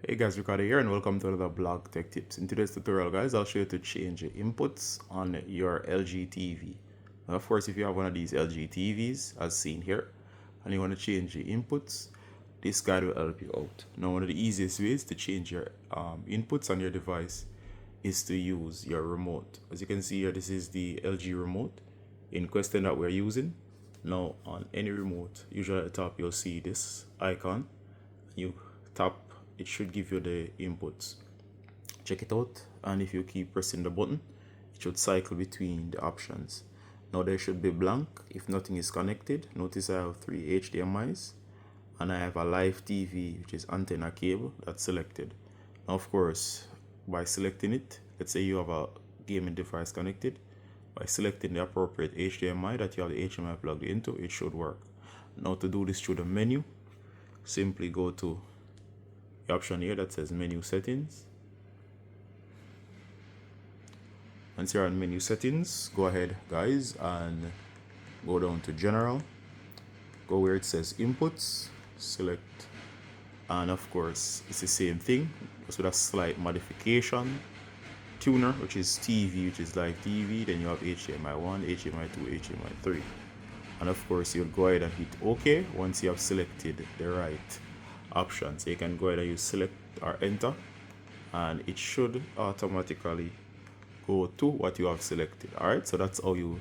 Hey guys, Ricardo here and welcome to another Blog Tech Tips. In today's tutorial guys, I'll show you to change the inputs on your LG TV. Now, of course, if you have one of these LG TVs as seen here and you want to change the inputs, this guide will help you out. Now one of the easiest ways to change your inputs on your device is to use your remote. As you can see here, this is the LG remote in question that we're using. Now on any remote, usually at the top you'll see this icon. You tap, it should give you the inputs. Check it out, and if you keep pressing the button, it should cycle between the options. Now there should be blank if nothing is connected. Notice I have 3 HDMIs and I have a live TV, which is antenna cable, that's selected. Now of course, by selecting it, let's say you have a gaming device connected, by selecting the appropriate HDMI that you have the HDMI plugged into, it should work. Now to do this through the menu, simply go to the option here that says menu settings. Once you're on menu settings, go ahead guys and go down to general, go where it says inputs, select, and of course it's the same thing just with a slight modification. Tuner, which is TV, which is live TV, then you have HDMI 1, HDMI 2, HDMI 3, and of course you'll go ahead and hit OK once you have selected the right option. So you can go ahead and you select or enter and it should automatically go to what you have selected. Alright, so that's how you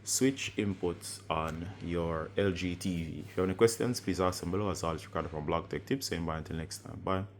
switch inputs on your LG TV. If you have any questions, please ask them below. As always, Ricardo from Blog Tech Tips, saying bye until next time. Bye.